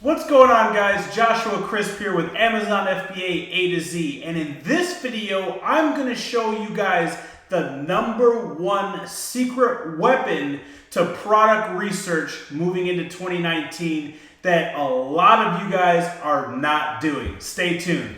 What's going on, guys? Joshua Crisp here with Amazon FBA A to Z, and in this video I'm going to show you guys the #1 secret weapon to product research moving into 2019 that a lot of you guys are not doing. Stay tuned.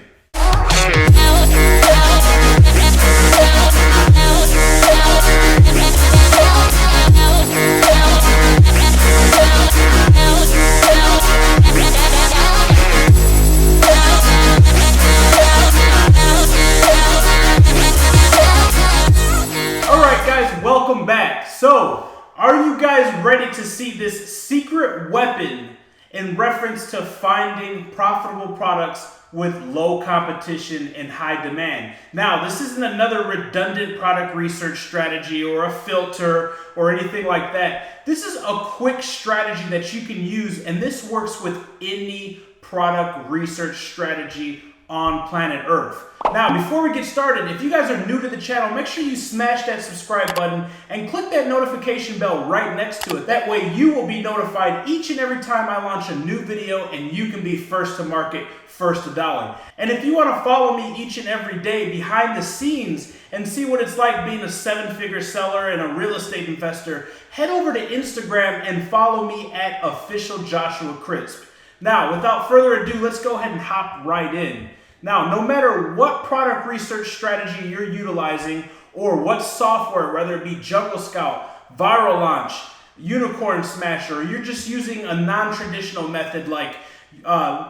Welcome back. So, are you guys ready to see this secret weapon in reference to finding profitable products with low competition and high demand? Now, this isn't another redundant product research strategy or a filter or anything like that. This is a quick strategy that you can use, and this works with any product research strategy on planet Earth. Now, before we get started, if you guys are new to the channel, make sure you smash that subscribe button and click that notification bell right next to it. That way you will be notified each and every time I launch a new video, and you can be first to market, first to dollar. And if you want to follow me each and every day behind the scenes and see what it's like being a 7-figure seller and a real estate investor, head over to Instagram and follow me at official Joshua Crisp. Now, without further ado, let's go ahead and hop right in. Now, no matter what product research strategy you're utilizing or what software, whether it be Jungle Scout, Viral Launch, Unicorn Smasher, or you're just using a non-traditional method like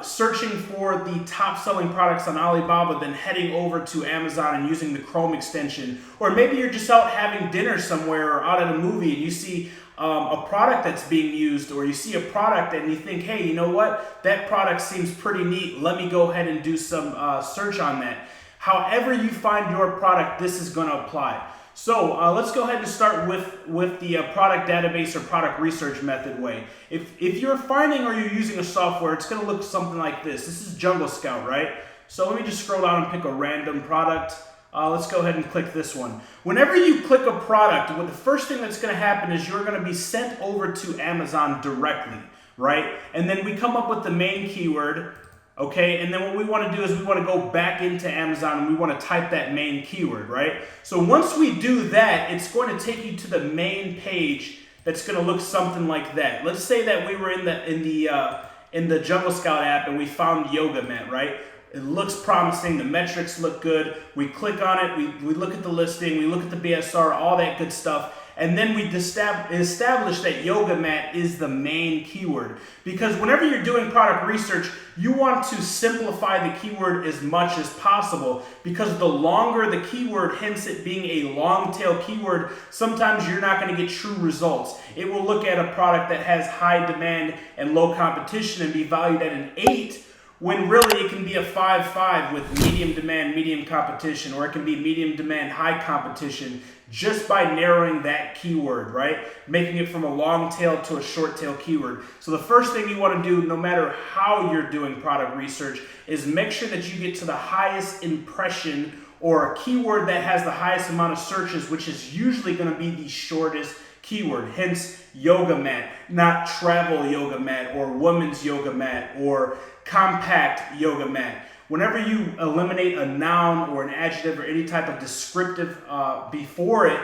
searching for the top-selling products on Alibaba, then heading over to Amazon and using the Chrome extension, or maybe you're just out having dinner somewhere or out at a movie and you see a product that's being used, or you see a product and you think, hey, you know what, that product seems pretty neat, let me go ahead and do some search on that. However you find your product, this is going to apply. So let's go ahead and start with the product database or product research method way. If you're finding or you're using a software, it's going to look something like this. This is Jungle Scout, right? So let me just scroll down and pick a random product. Let's go ahead and click this one. Whenever you click a product, the first thing that's going to happen is you're going to be sent over to Amazon directly, right? And then we come up with the main keyword, okay? And then what we want to do is we want to go back into Amazon and we want to type that main keyword, right? So once we do that, it's going to take you to the main page that's going to look something like that. Let's say that we were in the Jungle Scout app and we found yoga mat, right? It looks promising, the metrics look good, we click on it, we look at the listing, we look at the BSR, all that good stuff, and then we establish that yoga mat is the main keyword. Because whenever you're doing product research, you want to simplify the keyword as much as possible, because the longer the keyword, hence it being a long tail keyword, sometimes you're not going to get true results. It will look at a product that has high demand and low competition and be valued at an 8, when really it can be a 5.5 with medium demand, medium competition, or it can be medium demand, high competition, just by narrowing that keyword, right? Making it from a long tail to a short tail keyword. So the first thing you want to do, no matter how you're doing product research, is make sure that you get to the highest impression or a keyword that has the highest amount of searches, which is usually going to be the shortest keyword, hence yoga mat, not travel yoga mat or women's yoga mat or compact yoga mat. Whenever you eliminate a noun or an adjective or any type of descriptive before it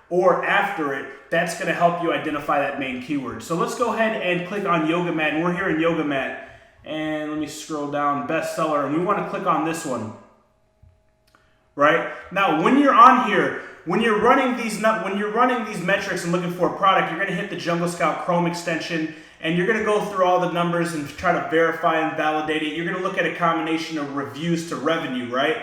or after it, that's going to help you identify that main keyword. So let's go ahead and click on yoga mat, and we're here in yoga mat, and let me scroll down, bestseller, and we want to click on this one. Right? Now, when you're on here, when you're running these metrics and looking for a product, you're going to hit the Jungle Scout Chrome extension, and you're going to go through all the numbers and try to verify and validate it. You're going to look at a combination of reviews to revenue, right?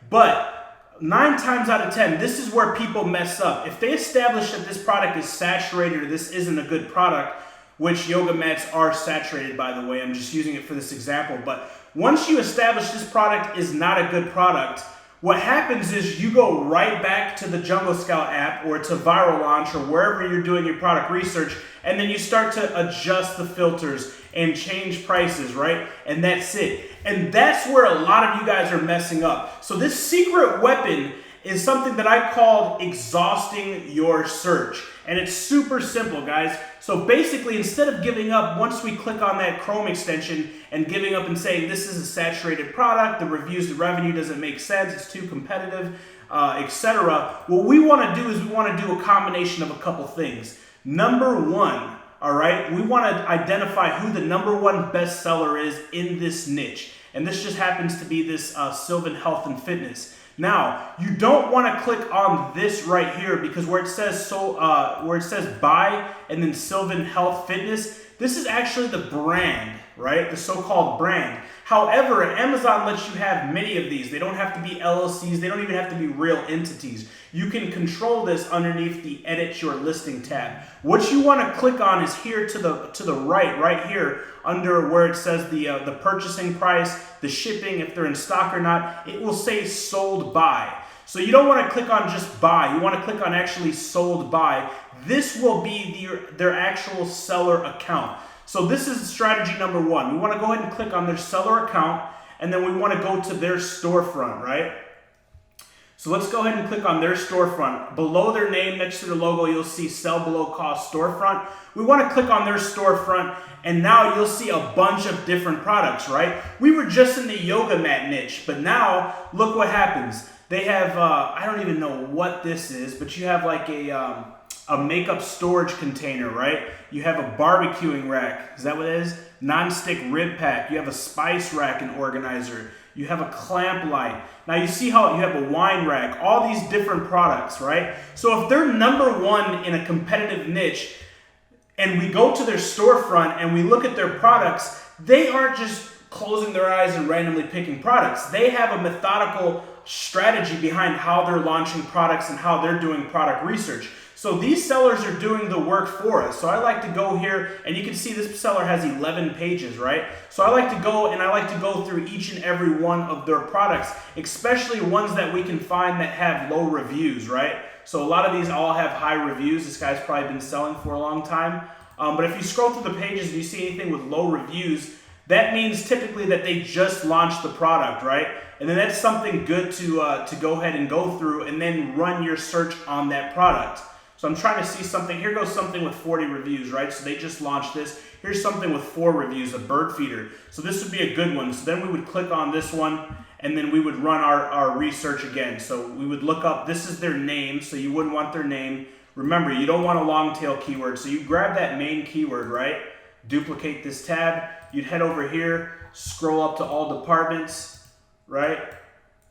But 9 times out of 10, this is where people mess up. If they establish that this product is saturated or this isn't a good product, which yoga mats are saturated, by the way, I'm just using it for this example, but once you establish this product is not a good product, what happens is you go right back to the Jungle Scout app or to Viral Launch or wherever you're doing your product research, and then you start to adjust the filters and change prices, right? And that's it. And that's where a lot of you guys are messing up. So this secret weapon is something that I called exhausting your search. And it's super simple, guys. So basically, instead of giving up, once we click on that Chrome extension and giving up and saying this is a saturated product, the reviews to revenue doesn't make sense, it's too competitive, etc. What we want to do is we want to do a combination of a couple things. Number one, all right, we want to identify who the number one bestseller is in this niche. And this just happens to be this Sylvan Health and Fitness. Now, you don't want to click on this right here because where it says buy and then Sylvan Health Fitness, this is actually the brand, right? The so-called brand. However, Amazon lets you have many of these. They don't have to be LLCs. They don't even have to be real entities. You can control this underneath the Edit Your Listing tab. What you want to click on is here to the right here, under where it says the purchasing price, the shipping, if they're in stock or not. It will say sold by. So you don't want to click on just buy. You want to click on actually sold by. This will be their actual seller account. So this is strategy number one. We want to go ahead and click on their seller account, and then we want to go to their storefront, right? So let's go ahead and click on their storefront. Below their name, next to the logo, you'll see sell below cost storefront. We want to click on their storefront, and now you'll see a bunch of different products, right? We were just in the yoga mat niche, but now look what happens. They have, I don't even know what this is, but you have like a makeup storage container, right? You have a barbecuing rack. Is that what it is? Non-stick rib pack. You have a spice rack and organizer. You have a clamp light. Now you see how you have a wine rack, all these different products, right? So if they're number one in a competitive niche and we go to their storefront and we look at their products, they aren't just closing their eyes and randomly picking products. They have a methodical strategy behind how they're launching products and how they're doing product research. So these sellers are doing the work for us. So I like to go here, and you can see this seller has 11 pages, right? So I like to go through each and every one of their products, especially ones that we can find that have low reviews, right? So a lot of these all have high reviews. This guy's probably been selling for a long time. But if you scroll through the pages and you see anything with low reviews, that means typically that they just launched the product, right? And then that's something good to go ahead and go through and then run your search on that product. So I'm trying to see something. Here goes something with 40 reviews, right? So they just launched this. Here's something with 4 reviews, a bird feeder. So this would be a good one. So then we would click on this one, and then we would run our research again. So we would look up, this is their name, so you wouldn't want their name. Remember, you don't want a long tail keyword. So you grab that main keyword, right? Duplicate this tab. You'd head over here, scroll up to all departments, right?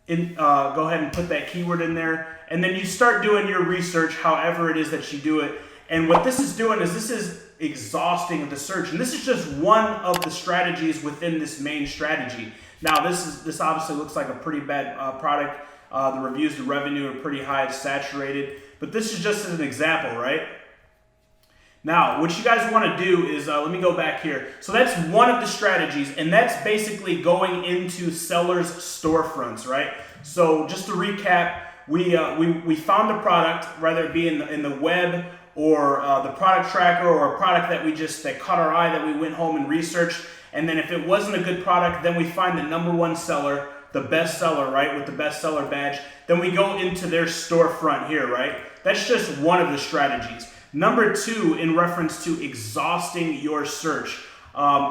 Go ahead and put that keyword in there. And then you start doing your research however it is that you do it. And what this is doing is this is exhausting the search. And this is just one of the strategies within this main strategy. Now, this obviously looks like a pretty bad product. The reviews to revenue are pretty high, it's saturated. But this is just as an example, right? Now, what you guys want to do is, let me go back here. So that's one of the strategies, and that's basically going into sellers' storefronts, right? So just to recap, we found a product, whether it be in the web or the product tracker or a product that caught our eye that we went home and researched. And then if it wasn't a good product, then we find the number one seller, the best seller, right, with the best seller badge. Then we go into their storefront here, right? That's just one of the strategies. Number 2, in reference to exhausting your search,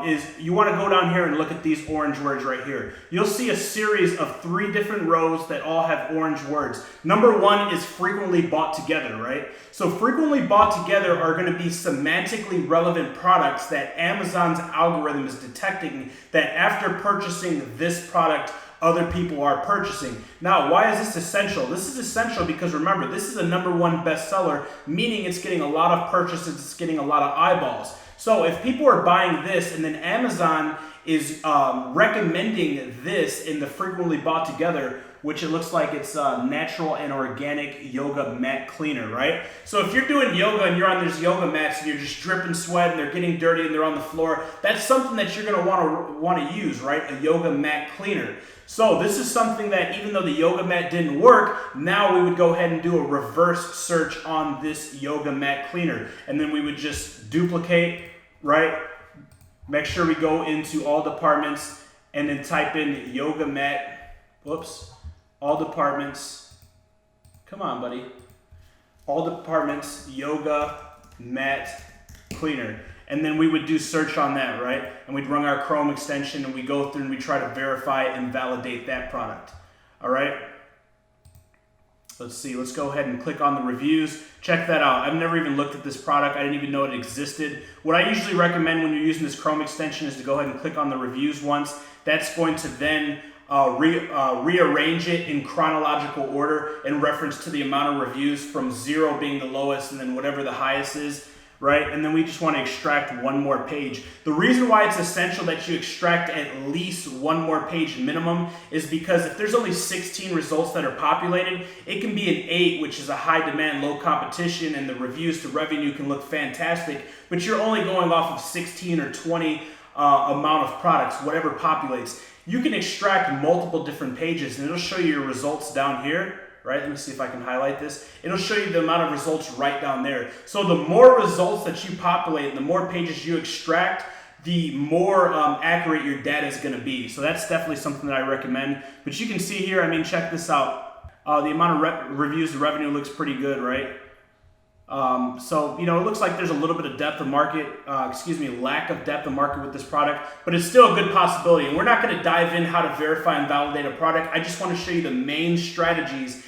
is you want to go down here and look at these orange words right here. You'll see a series of 3 different rows that all have orange words. Number 1 is frequently bought together, right? So frequently bought together are going to be semantically relevant products that Amazon's algorithm is detecting that after purchasing this product, other people are purchasing. Now, why is this essential? This is essential because remember, this is a number 1 bestseller, meaning it's getting a lot of purchases, it's getting a lot of eyeballs. So if people are buying this and then Amazon is recommending this in the frequently bought together, which it looks like it's natural and organic yoga mat cleaner, right? So if you're doing yoga and you're on these yoga mats and you're just dripping sweat and they're getting dirty and they're on the floor, that's something that you're gonna want to use, right? A yoga mat cleaner. So this is something that even though the yoga mat didn't work, now we would go ahead and do a reverse search on this yoga mat cleaner. And then we would just duplicate, right? Make sure we go into all departments and then type in yoga mat, all departments. Come on, buddy. all departments, yoga mat cleaner. And then we would do search on that, right? And we'd run our Chrome extension and we go through and we try to verify and validate that product. All right. Let's see, let's go ahead and click on the reviews. Check that out. I've never even looked at this product. I didn't even know it existed. What I usually recommend when you're using this Chrome extension is to go ahead and click on the reviews once. That's going to then rearrange it in chronological order in reference to the amount of reviews, from 0 being the lowest and then whatever the highest is, right? And then we just want to extract one more page. The reason why it's essential that you extract at least one more page minimum is because if there's only 16 results that are populated, it can be an 8, which is a high demand, low competition, and the reviews to revenue can look fantastic, but you're only going off of 16 or 20 amount of products, whatever populates. You can extract multiple different pages and it'll show you your results down here, right? Let me see if I can highlight this. It'll show you the amount of results right down there. So the more results that you populate and the more pages you extract, the more accurate your data is going to be. So that's definitely something that I recommend. But you can see here, I mean, check this out. The amount of reviews to revenue looks pretty good, right? So, you know, it looks like there's a little bit of depth of market, lack of depth of market with this product, but it's still a good possibility. And we're not going to dive in how to verify and validate a product. I just want to show you the main strategies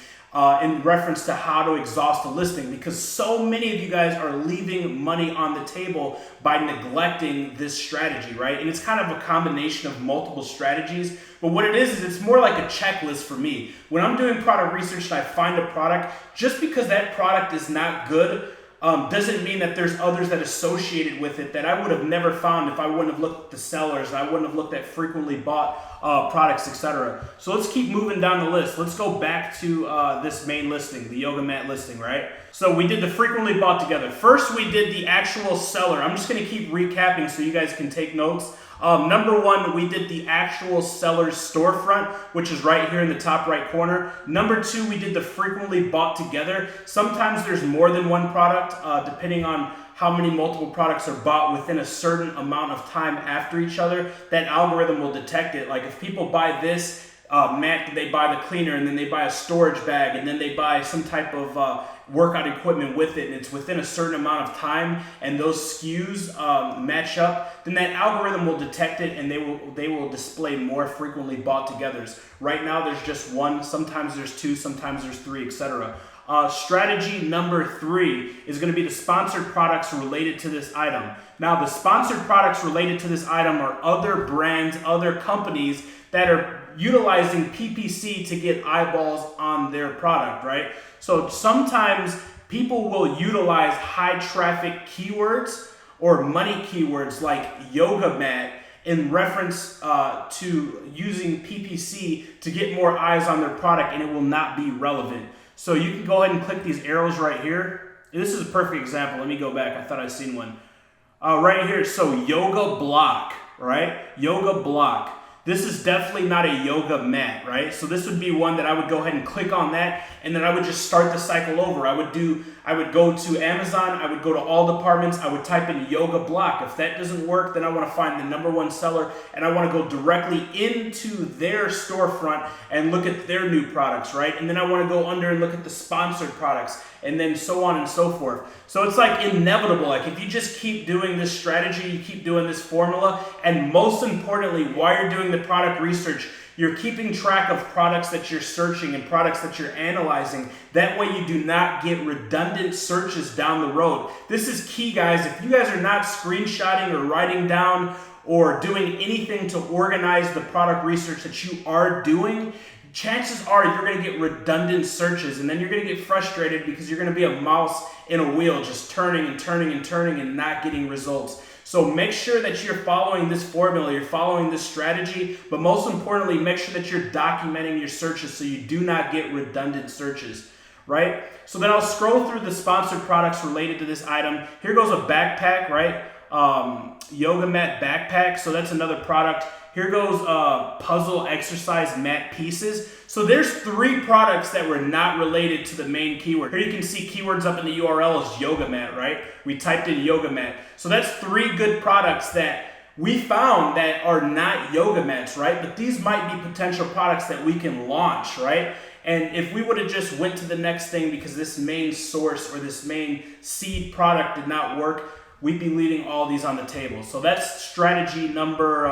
in reference to how to exhaust a listing, because so many of you guys are leaving money on the table by neglecting this strategy, right? And it's kind of a combination of multiple strategies, but what it is it's more like a checklist for me. When I'm doing product research and I find a product, just because that product is not good doesn't mean that there's others that associated with it that I would have never found if I wouldn't have looked at the sellers, and I wouldn't have looked at frequently bought products, etc. So let's keep moving down the list. Let's go back to this main listing, the yoga mat listing, right? So we did the frequently bought together. First, we did the actual seller. I'm just going to keep recapping so you guys can take notes. Number 1, we did the actual seller's storefront, which is right here in the top right corner. Number 2, we did the frequently bought together. Sometimes there's more than one product, depending on how many multiple products are bought within a certain amount of time after each other. That algorithm will detect it. Like if people buy this mat, they buy the cleaner, and then they buy a storage bag, and then they buy some type of workout equipment with it, and it's within a certain amount of time, and those SKUs match up, then that algorithm will detect it, and they will display more frequently bought togethers. Right now there's just one, sometimes there's 2, sometimes there's 3, etc. Strategy number 3 is going to be the sponsored products related to this item. Now the sponsored products related to this item are other brands, other companies that are utilizing PPC to get eyeballs on their product, right? So sometimes people will utilize high traffic keywords or money keywords like yoga mat in reference to using PPC to get more eyes on their product, and it will not be relevant. So you can go ahead and click these arrows right here. This is a perfect example. Let me go back. I thought I'd seen one. Right here, so yoga block, right? Yoga block. This is definitely not a yoga mat, right? So this would be one that I would go ahead and click on that, and then I would just start the cycle over. I would go to Amazon, I would go to all departments, I would type in yoga block. If that doesn't work, then I want to find the number 1 seller, and I want to go directly into their storefront and look at their new products, right? And then I want to go under and look at the sponsored products, and then so on and so forth. So it's like inevitable. Like if you just keep doing this strategy, you keep doing this formula, and most importantly, while you're doing the product research, you're keeping track of products that you're searching and products that you're analyzing. That way you do not get redundant searches down the road. This is key, guys. If you guys are not screenshotting or writing down or doing anything to organize the product research that you are doing, chances are you're going to get redundant searches, and then you're going to get frustrated because you're going to be a mouse in a wheel just turning and turning and turning and not getting results. So make sure that you're following this formula, you're following this strategy, but most importantly, make sure that you're documenting your searches so you do not get redundant searches, right? So then I'll scroll through the sponsored products related to this item. Here goes a backpack, right? Yoga mat backpack, so that's another product. Here goes puzzle exercise mat pieces. So there's 3 products that were not related to the main keyword. Here you can see keywords up in the URL as yoga mat, right? We typed in yoga mat. So that's 3 good products that we found that are not yoga mats, right? But these might be potential products that we can launch, right? And if we would have just went to the next thing because this main source or this main seed product did not work, we'd be leaving all these on the table. So that's strategy number,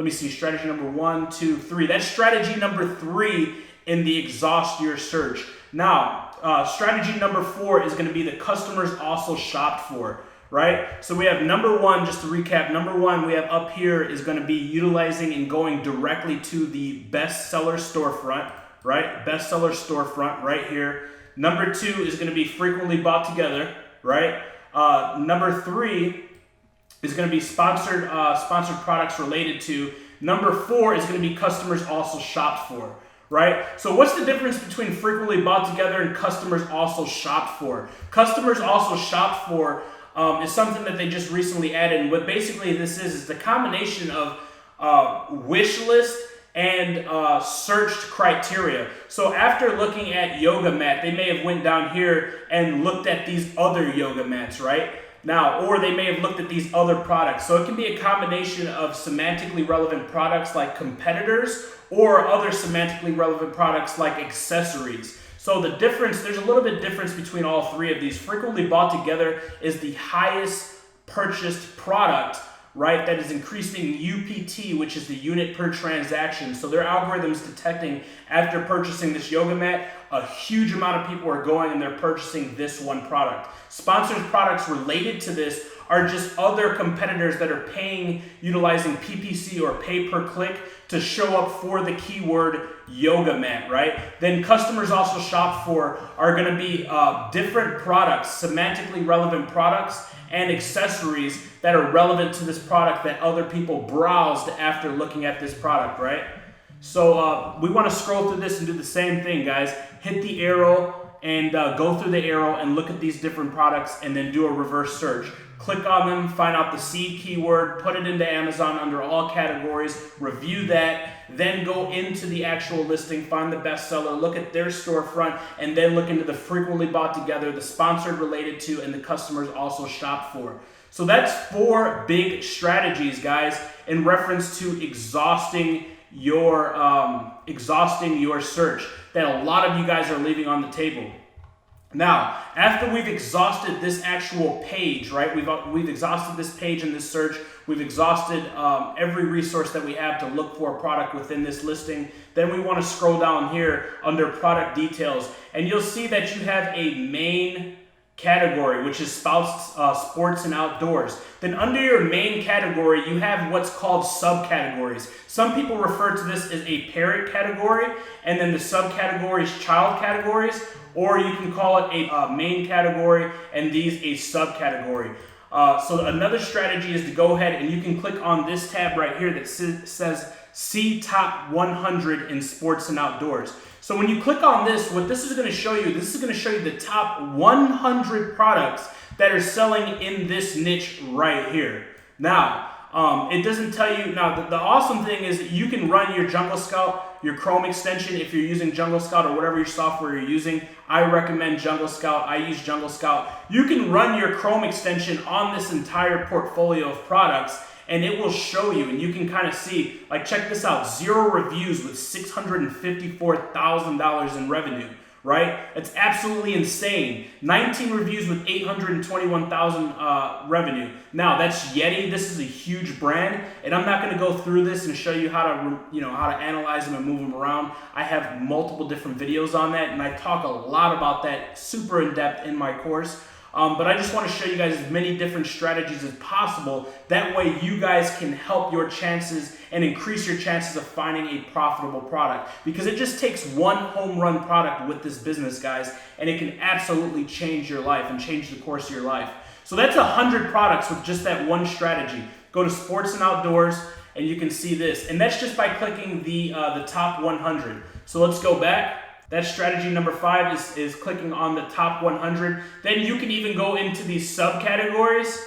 strategy number 1, 2, 3. That's strategy number 3 in the exhaust your search. Now, strategy number 4 is going to be the customers also shopped for, right? So we have number 1, just to recap, number 1 we have up here is going to be utilizing and going directly to the bestseller storefront, right? Bestseller storefront right here. Number 2 is going to be frequently bought together, right? Number 3 is going to be sponsored products related to. Number 4 is going to be customers also shopped for, right? So what's the difference between frequently bought together and customers also shopped for? Customers also shopped for is something that they just recently added. And what basically this is the combination of wish list and searched criteria. So after looking at yoga mat, they may have went down here and looked at these other yoga mats, right? Now, or they may have looked at these other products. So it can be a combination of semantically relevant products like competitors or other semantically relevant products like accessories. So the difference, there's a little bit difference between all 3 of these. Frequently bought together is the highest purchased product, right, that is increasing UPT, which is the unit per transaction. So their algorithm's detecting after purchasing this yoga mat, a huge amount of people are going and they're purchasing this one product. Sponsored products related to this are just other competitors that are paying, utilizing PPC or pay per click to show up for the keyword yoga mat, right? Then customers also shop for are going to be different products, semantically relevant products and accessories that are relevant to this product that other people browsed after looking at this product, right? So we want to scroll through this and do the same thing, guys. Hit the arrow and go through the arrow and look at these different products and then do a reverse search. Click on them, find out the seed keyword, put it into Amazon under all categories, review that, then go into the actual listing, find the bestseller, look at their storefront, and then look into the frequently bought together, the sponsored related to, and the customers also shop for. So that's 4 big strategies, guys, in reference to exhausting your search that a lot of you guys are leaving on the table. Now, after we've exhausted this actual page, right? We've exhausted this page in this search. We've exhausted every resource that we have to look for a product within this listing. Then we want to scroll down here under product details, and you'll see that you have a main category, which is sports and outdoors. Then under your main category, you have what's called subcategories. Some people refer to this as a parent category, and then the subcategories child categories, or you can call it a main category and these a subcategory. So another strategy is to go ahead and you can click on this tab right here that says See Top 100 in Sports and Outdoors. So when you click on this, what this is going to show you, this is going to show you the top 100 products that are selling in this niche right here. Now, it doesn't tell you, now the awesome thing is that you can run your Jungle Scout, your Chrome extension, if you're using Jungle Scout or whatever your software you're using. I recommend Jungle Scout. I use Jungle Scout. You can run your Chrome extension on this entire portfolio of products and it will show you, and you can kind of see, like check this out, 0 reviews with $654,000 in revenue, right? It's absolutely insane. 19 reviews with $821,000 revenue. Now that's Yeti. This is a huge brand, and I'm not going to go through this and show you how to, how to analyze them and move them around. I have multiple different videos on that, and I talk a lot about that super in depth in my course. But I just want to show you guys as many different strategies as possible. That way you guys can help your chances and increase your chances of finding a profitable product. Because it just takes one home run product with this business, guys, and it can absolutely change your life and change the course of your life. So that's 100 products with just that one strategy. Go to Sports and Outdoors and you can see this. And that's just by clicking the top 100. So let's go back. That's strategy number 5 is clicking on the top 100. Then you can even go into these subcategories.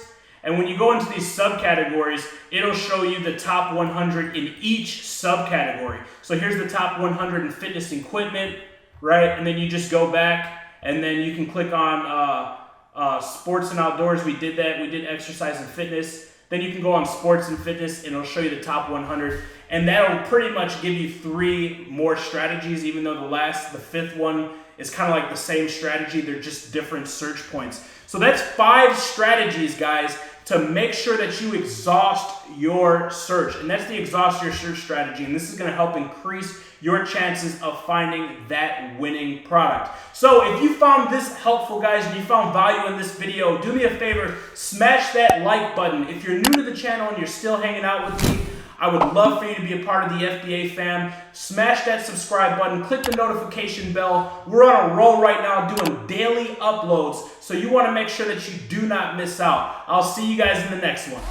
And when you go into these subcategories, it'll show you the top 100 in each subcategory. So here's the top 100 in fitness and equipment, right? And then you just go back and then you can click on sports and outdoors. We did that. We did exercise and fitness. Then you can go on sports and fitness, and it'll show you the top 100. And that'll pretty much give you 3 more strategies, even though the fifth one is kind of like the same strategy. They're just different search points. So that's 5 strategies, guys, to make sure that you exhaust your search. And that's the exhaust your search strategy. And this is going to help increase your chances of finding that winning product. So if you found this helpful, guys, and you found value in this video, do me a favor, smash that like button. If you're new to the channel and you're still hanging out with me, I would love for you to be a part of the FBA fam. Smash that subscribe button, click the notification bell. We're on a roll right now doing daily uploads, so you want to make sure that you do not miss out. I'll see you guys in the next one.